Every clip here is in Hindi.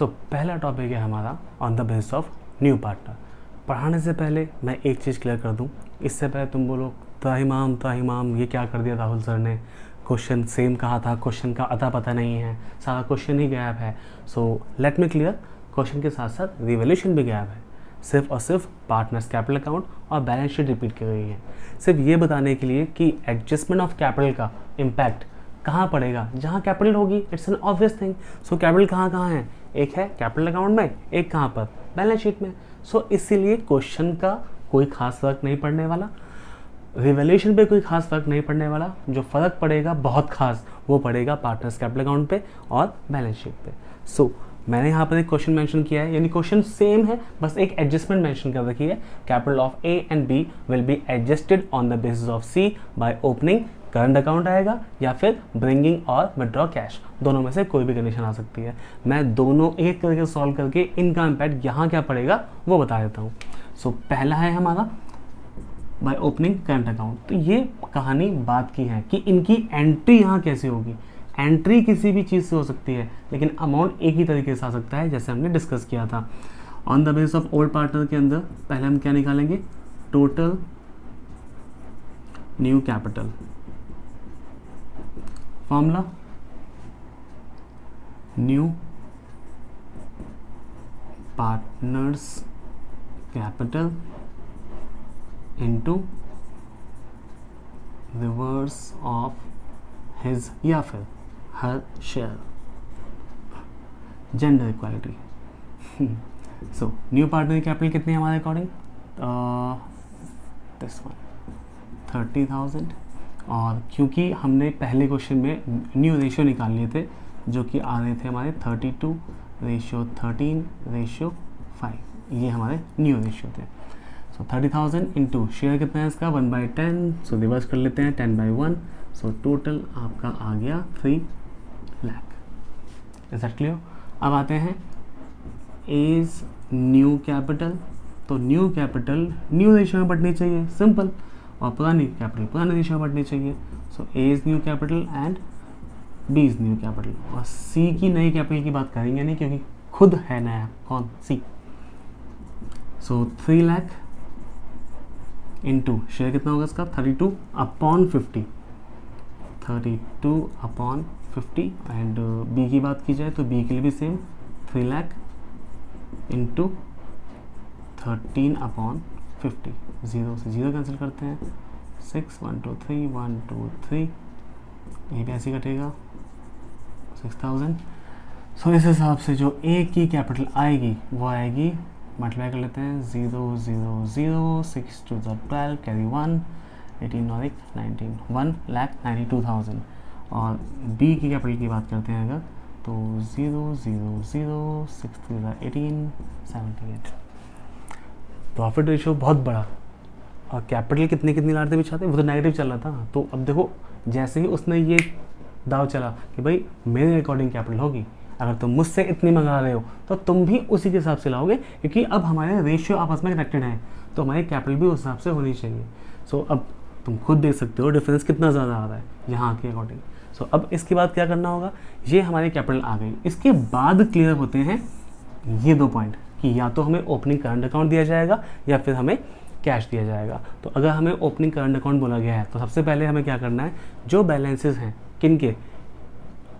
पहला टॉपिक है हमारा on the basis of new partner. पढ़ाने से पहले मैं एक चीज़ क्लियर कर दूं, इससे पहले तुम बोलो त्राहिमाम ये क्या कर दिया राहुल सर ने, क्वेश्चन सेम कहा था, क्वेश्चन का अता पता नहीं है, सारा क्वेश्चन ही गैप है। So let me clear, question के साथ साथ रिवोल्यूशन भी गैप है, सिर्फ और सिर्फ पार्टनर्स कैपिटल अकाउंट और बैलेंस शीट रिपीट की गई है, सिर्फ ये बताने के लिए कि एडजस्टमेंट ऑफ कैपिटल का इम्पैक्ट कहाँ पड़ेगा, जहाँ कैपिटल होगी, it's an obvious thing. So capital कहाँ है, एक है कैपिटल अकाउंट में, एक कहाँ पर, बैलेंस शीट में। सो इसीलिए क्वेश्चन का कोई खास फर्क नहीं पड़ने वाला, रिवोल्यूशन पे कोई खास फर्क नहीं पड़ने वाला, जो फ़र्क पड़ेगा बहुत खास वो पड़ेगा पार्टनर्स कैपिटल अकाउंट पे और बैलेंस शीट पे। सो मैंने यहाँ पर एक क्वेश्चन मेंशन किया है, यानी क्वेश्चन सेम है, बस एक एडजस्टमेंट मेंशन कर रखी है। Capital of A and B will be adjusted on the basis of C by opening current account आएगा या फिर ब्रिंगिंग और विड्रॉ कैश, दोनों में से कोई भी कंडीशन आ सकती है। मैं दोनों एक करके सॉल्व करके इनका इम्पैक्ट यहाँ क्या पड़ेगा वो बता देता हूँ। सो पहला है हमारा बाय ओपनिंग करंट अकाउंट। तो ये कहानी बात की है कि इनकी एंट्री यहाँ कैसे होगी। एंट्री किसी भी चीज़ से हो सकती है, लेकिन अमाउंट एक ही तरीके से आ सकता है, जैसे हमने डिस्कस किया था। On the base of old partner के अंदर पहले हम क्या निकालेंगे, total new capital, formula new partner's capital into reverse of his या फिर her share, gender equality. So new partner capital कितनी है हमारे अकॉर्डिंग, दिस वन 30,000। और क्योंकि हमने पहले क्वेश्चन में न्यू रेशियो निकाल लिए थे जो कि आ रहे थे हमारे 32:13:5, ये हमारे न्यू रेशियो थे। सो 30,000 इंटू शेयर कितना है इसका 1/10, सो रिवर्स कर लेते हैं 10/1, सो टोटल आपका आ गया 3 लाख। Is that clear. अब आते हैं एज न्यू कैपिटल। तो न्यू कैपिटल न्यू रेशियो में बढ़नी चाहिए, सिंपल, और पुरानी कैपिटल पुराने रेशियो में बढ़नी चाहिए। So A is new capital and B is new capital, और सी की नई कैपिटल की बात करेंगे नहीं क्योंकि खुद है नया, कौन, सी। सो 3 लाख इंटू शेयर कितना होगा इसका 32/50, 32/50। एंड बी की बात की जाए तो बी के लिए भी सेम 3 लाख इंटू 13/50, 0 से 0 कैंसिल करते हैं, 6 1 2 3 1 2 3, ये भी ऐसे कटेगा 6,000। सो इस हिसाब से जो ए की कैपिटल आएगी वो आएगी, मल्टीप्लाई कर लेते हैं, 0 0 0 6 2 12 कैरी 1 18 और 1 19, 1,92,000। और बी की कैपिटल की बात करते हैं अगर तो 0 0 0 6 3 18 78। प्रॉफिट रेशियो बहुत बड़ा, और कैपिटल कितनी लाते भी चाहते, वो तो नेगेटिव चल रहा था। तो अब देखो जैसे ही उसने ये दाव चला कि भाई मेरे अकॉर्डिंग कैपिटल होगी, अगर तुम मुझसे इतनी मंगा रहे हो तो तुम भी उसी के हिसाब से लाओगे, क्योंकि अब हमारे रेशियो आपस में कनेक्टेड हैं, तो हमारी कैपिटल भी उस हिसाब से होनी चाहिए। सो अब तुम खुद देख सकते हो डिफरेंस कितना ज़्यादा आ रहा है यहाँ के अकॉर्डिंग। सो अब इसके बाद क्या करना होगा, ये हमारी कैपिटल आ गई, इसके बाद क्लियर होते हैं ये 2 पॉइंट कि या तो हमें ओपनिंग करंट अकाउंट दिया जाएगा या फिर हमें कैश दिया जाएगा। तो अगर हमें ओपनिंग करंट अकाउंट बोला गया है तो सबसे पहले हमें क्या करना है, जो बैलेंसेस हैं किनके,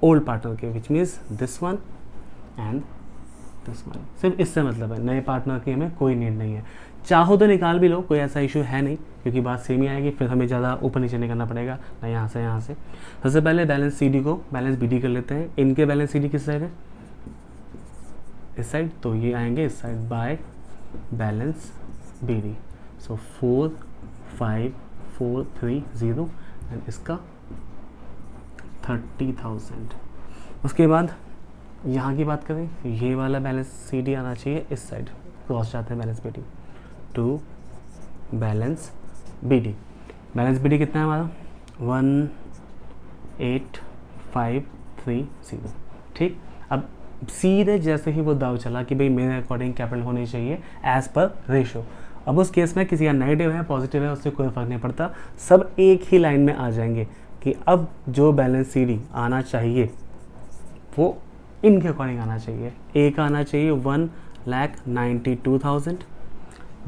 ओल्ड पार्टनर के, which means this one and this one, सिर्फ इससे मतलब है, नए पार्टनर की हमें कोई नीड नहीं है। चाहो तो निकाल भी लो, कोई ऐसा इशू है नहीं, क्योंकि बात सेम ही आएगी, फिर हमें ज़्यादा ऊपर नीचे नहीं करना पड़ेगा ना, यहाँ से। सबसे पहले बैलेंस सी डी को बैलेंस बी डी कर लेते हैं। इनके बैलेंस सी डी किस साइड है, इस साइड, तो ये आएंगे इस side by balance B D. So 4 5 4 3 0 and इसका 30,000। उसके बाद यहाँ की बात करें, ये वाला बैलेंस सी डी आना चाहिए इस साइड, क्रॉस जाते हैं balance B D to balance B D. Balance B D कितना है हमारा 1,8,5,3,0। ठीक, अब सीधे जैसे ही वो दाव चला कि भाई मेरे अकॉर्डिंग कैपिटल होनी चाहिए एज पर रेशियो, अब उस केस में किसी का नेगेटिव है पॉजिटिव है उससे कोई फ़र्क नहीं पड़ता, सब एक ही लाइन में आ जाएंगे कि अब जो बैलेंस सी डी आना चाहिए वो इनके अकॉर्डिंग आना चाहिए। ए का आना चाहिए 1,92,000,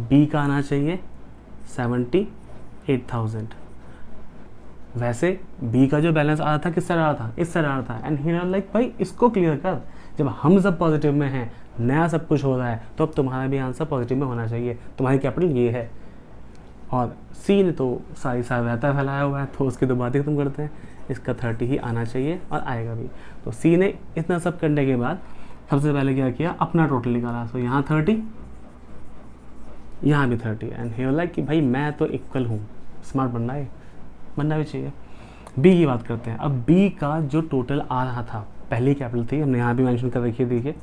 बी का आना चाहिए 78,000। वैसे बी का जो बैलेंस आ रहा था किस तरह आ रहा था, इस तरह आ रहा था। एंड ही लाइक भाई इसको क्लियर कर, जब हम सब पॉजिटिव में हैं, नया सब कुछ हो रहा है, तो अब तुम्हारा भी आंसर पॉजिटिव में होना चाहिए, तुम्हारी कैपिटल ये है। और सी ने तो सारी रहता फैलाया हुआ है, तो उसकी तो बात ही खत्म करते हैं। इसका 30 ही आना चाहिए और आएगा भी। तो सी ने इतना सब करने के बाद सबसे पहले क्या किया, अपना टोटल निकाला। तो यहाँ 30, यहाँ भी 30। एंड ही लाइक कि भाई मैं तो इक्वल हूँ, स्मार्ट बनना भी चाहिए। बी की बात करते हैं। अब बी का जो टोटल आ रहा था, पहली कैपिटल थी, हमने यहाँ भी मेंशन कर रखी है, देखिए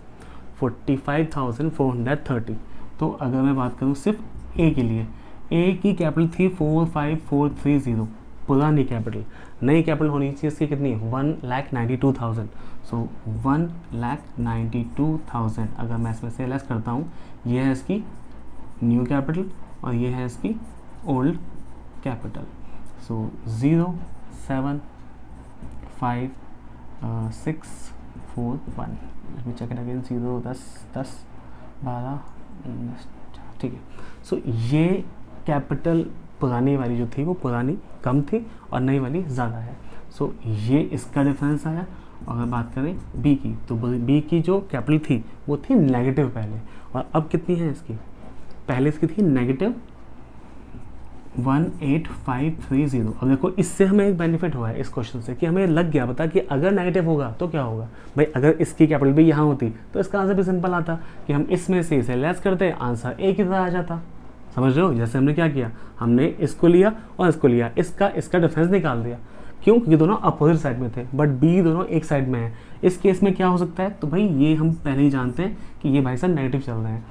45,430। तो अगर मैं बात करूँ सिर्फ ए के लिए, ए की कैपिटल थी 45,430, पुरानी कैपिटल। नई कैपिटल होनी चाहिए इसकी कितनी, 1,92,000। सो 1,92,000 अगर मैं इसमें से लेस करता हूँ, ये है इसकी न्यू कैपिटल और ये है इसकी old capital. So 0, 7, 5, 6, 4, 1। Let me check it again. 0, 10, 12, ठीक है। सो ये कैपिटल पुरानी वाली जो थी वो पुरानी कम थी और नई वाली ज़्यादा है। सो ये इसका डिफरेंस आया। और अगर बात करें बी की, तो बी की जो कैपिटल थी वो थी नेगेटिव पहले, और अब कितनी है इसकी, पहले इसकी थी नेगेटिव 1,8530। अब देखो इससे हमें एक बेनिफिट हुआ है इस क्वेश्चन से, कि हमें लग गया पता कि अगर नेगेटिव होगा तो क्या होगा। भाई अगर इसकी कैपिटल भी यहाँ होती तो इसका आंसर भी सिंपल आता कि हम इसमें से इसे लेस करते, आंसर ए की तरह आ जाता। समझ रहे हो, जैसे हमने क्या किया, हमने इसको लिया और इसको लिया, इसका डिफरेंस निकाल दिया। क्यों, क्योंकि दोनों अपोजिट साइड में थे, बट बी दोनों एक साइड में है। इस केस में क्या हो सकता है, तो भाई ये हम पहले ही जानते हैं कि ये भाई साहब नेगेटिव चल रहे हैं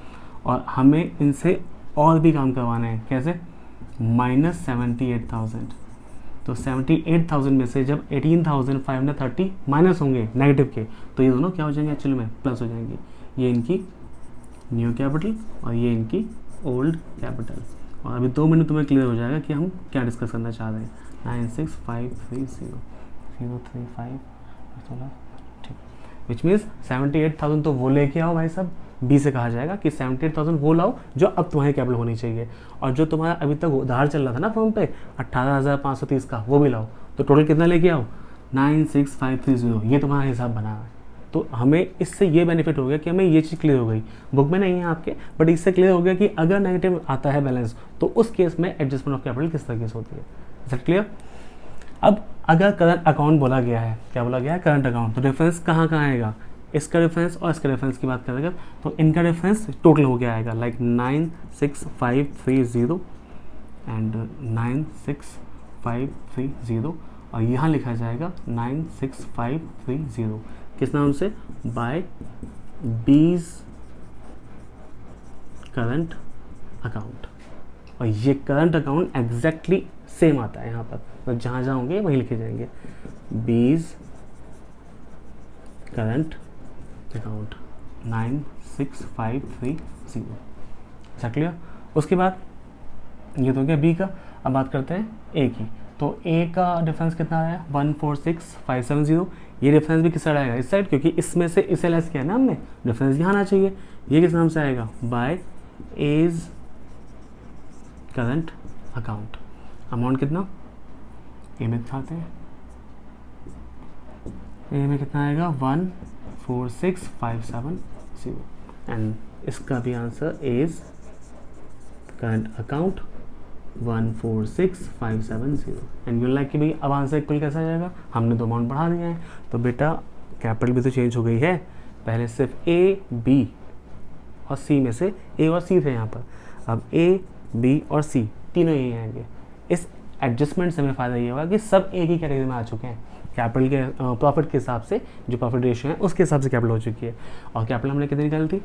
और हमें इनसे और भी काम करवाने हैं। कैसे, -78,000। तो 78,000 में से जब 18,530 माइनस होंगे नेगेटिव के, तो ये दोनों क्या हो जाएंगे, एक्चुअली में प्लस हो जाएंगे। ये इनकी न्यू कैपिटल और ये इनकी ओल्ड कैपिटल। और अभी 2 मिनट तुम्हें क्लियर हो जाएगा कि हम क्या डिस्कस करना चाह रहे हैं। 96530 ठीक, विच मीन्स 78,000 तो वो लेके आओ भाई साहब। बी से कहा जाएगा कि 78,000 वो लाओ जो अब तुम्हारी कैपिटल होनी चाहिए, और जो तुम्हारा अभी तक उधार चल रहा था ना फॉर्म पे 18,530 का, वो भी लाओ। तो टोटल कितना लेके आओ, 96530। ये तुम्हारा हिसाब बना है। तो हमें इससे ये बेनिफिट हो गया कि हमें ये चीज़ क्लियर हो गई, बुक में नहीं है आपके, बट इससे क्लियर हो गया कि अगर नेगेटिव आता है बैलेंस, तो उस केस में एडजस्टमेंट ऑफ कैपिटल किस तरीके से होती है। Is it clear. अब अगर करंट अकाउंट बोला गया है, क्या बोला गया है, करंट अकाउंट, तो डिफरेंस कहाँ आएगा, इसका डिफरेंस और इसका डिफरेंस की बात करेंगे तो इनका डिफरेंस टोटल हो गया आएगा लाइक 96530 एंड 96530, और यहाँ लिखा जाएगा 96530 किस नाम से, बाय बीज करंट अकाउंट। और ये करंट अकाउंट एग्जैक्टली सेम आता है यहाँ पर, तो जहाँ जहाँ होंगे वहीं लिखे जाएंगे बीज करंट अकाउंट 96530। क्लियर। उसके बाद ये तो क्या बी का। अब बात करते हैं ए की। तो ए का डिफरेंस कितना आया, 146,570। ये डिफरेंस भी किस साइड आएगा, इस साइड, क्योंकि इसमें से इसे लेस किया ना हमने, डिफरेंस यहाँ आना चाहिए। ये किस नाम से आएगा, by as current account. Amount कितना, ए में दिखाते हैं, ए में कितना आएगा 146,570 एंड इसका भी answer is current account 146,570 and you like कि भाई अब आंसर इक्वल कैसा आ जाएगा, हमने तो अमाउंट बढ़ा दिया है, तो बेटा कैपिटल भी तो चेंज हो गई है। पहले सिर्फ ए बी और सी में से ए और सी थे यहाँ पर, अब ए बी और सी तीनों यही आएंगे। इस एडजस्टमेंट से हमें फ़ायदा ये होगा कि सब एक ही कैटेगरी में आ चुके हैं। कैपिटल के प्रॉफिट के हिसाब से जो प्रॉफिट रेशियो है उसके हिसाब से कैपिटल हो चुकी है। और कैपिटल हमने कितनी निकाली थी,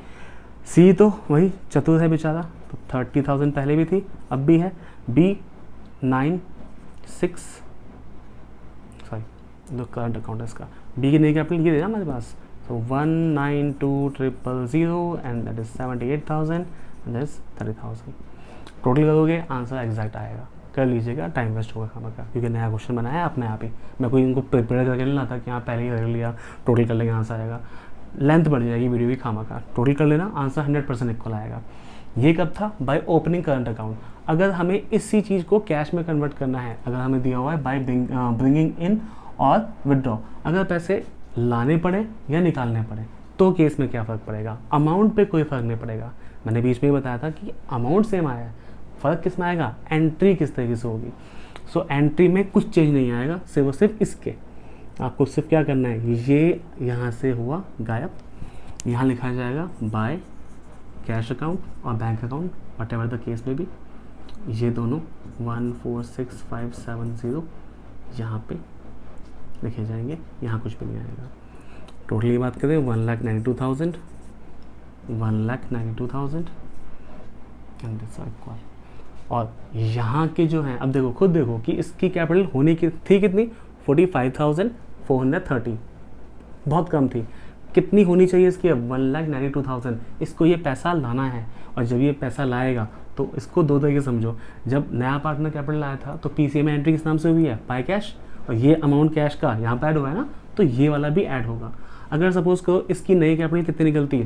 सी तो वही चतुर्थ है बेचारा, तो 30,000 पहले भी थी अब भी है। बी 96 सॉरी जो करंट अकाउंट है इसका, बी की नई कैपिटल ये देना हमारे पास, तो 192,000 and that is 78,000 and that is 30,000। Total करोगे आंसर एग्जैक्ट आएगा, कर लीजिएगा, टाइम वेस्ट होगा खामा का, क्योंकि नया क्वेश्चन बनाया अपने आप ही। मैं कोई इनको प्रिपेयर करके नहीं लाता कि हाँ पहले ही कर लिया टोटल कर लेंगे आंसर आएगा। लेंथ बढ़ जाएगी वीडियो की खामा का। टोटल कर लेना, आंसर 100% इक्वल आएगा। ये कब था? Bye opening current account. अगर हमें इसी चीज़ को कैश में कन्वर्ट करना है, अगर हमें दिया हुआ है बाय ब्रिंगिंग इन और विदड्रॉ, अगर पैसे लाने पड़े या निकालने पड़े तो केस में क्या फ़र्क पड़ेगा? अमाउंट पे कोई फ़र्क नहीं पड़ेगा। मैंने बीच में ही बताया था कि अमाउंट सेम आया है, फ़र्क किस में आएगा? एंट्री किस तरीके से होगी। सो एंट्री में कुछ चेंज नहीं आएगा, सिर्फ और सिर्फ इसके आपको सिर्फ क्या करना है, ये यहाँ से हुआ गायब, यहाँ लिखा जाएगा बाय कैश अकाउंट और bank account what ever the case में भी, ये दोनों 146570 यहाँ पे लिखे जाएंगे, यहाँ कुछ भी नहीं आएगा। टोटली बात करें 1,92,000 एंड दिस इक्वल। और यहाँ के जो हैं, अब देखो खुद देखो कि इसकी कैपिटल होने की थी कितनी, 45,430, बहुत कम थी। कितनी होनी चाहिए इसकी अब? 1,92,000। इसको ये पैसा लाना है, और जब ये पैसा लाएगा तो इसको दो तरीके समझो। जब नया पार्टनर कैपिटल आया था तो पीसीए में एंट्री किस नाम से हुई है? बाय कैश, और ये अमाउंट कैश का यहाँ पर ऐड हुआ है ना, तो ये वाला भी ऐड होगा। अगर सपोज करो इसकी नई कैपिटल कितनी निकलती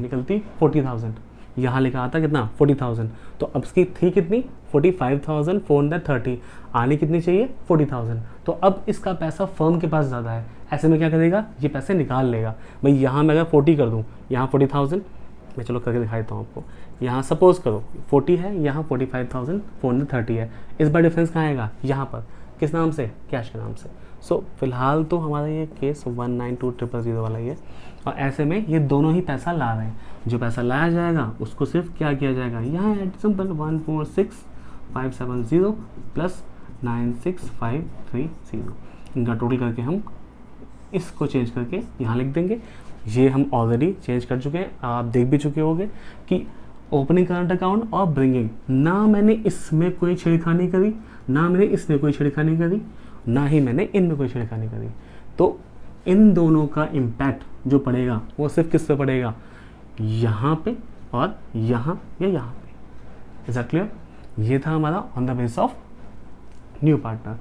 40,000, यहाँ लिखा आता कितना 40,000, तो अब इसकी थी कितनी 45,430, आने कितनी चाहिए 40,000। तो अब इसका पैसा फर्म के पास ज़्यादा है, ऐसे में क्या करेगा, ये पैसे निकाल लेगा। भाई यहाँ मैं अगर 40 कर दूँ, यहाँ 40,000, मैं चलो करके दिखाता हूँ आपको। यहाँ सपोज करो 40 है, यहाँ 45,430 है, इस बार डिफरेंस कहाँ आएगा? यहाँ पर, किस नाम से? कैश के नाम से। सो फिलहाल तो हमारा ये केस 192,000 वाला ही है, और ऐसे में ये दोनों ही पैसा ला रहे हैं। जो पैसा लाया जाएगा उसको सिर्फ क्या किया जाएगा, यहाँ एट सिंपल 146,570 प्लस 96,530, इनका टोटल करके हम इसको चेंज करके यहाँ लिख देंगे। ये हम ऑलरेडी चेंज कर चुके हैं, आप देख भी चुके होंगे कि ओपनिंग करंट अकाउंट और ब्रिंगिंग, ना मैंने इसमें कोई छेड़खानी करी, ना मैंने इसमें कोई छेड़खानी करी, ना ही मैंने इनमें कोई छेड़खानी करी। तो इन दोनों का इम्पैक्ट जो पड़ेगा वो सिर्फ किस पे पड़ेगा? यहाँ पे और यहाँ या यहाँ पे। Is that clear? ये था हमारा on the base of new partner.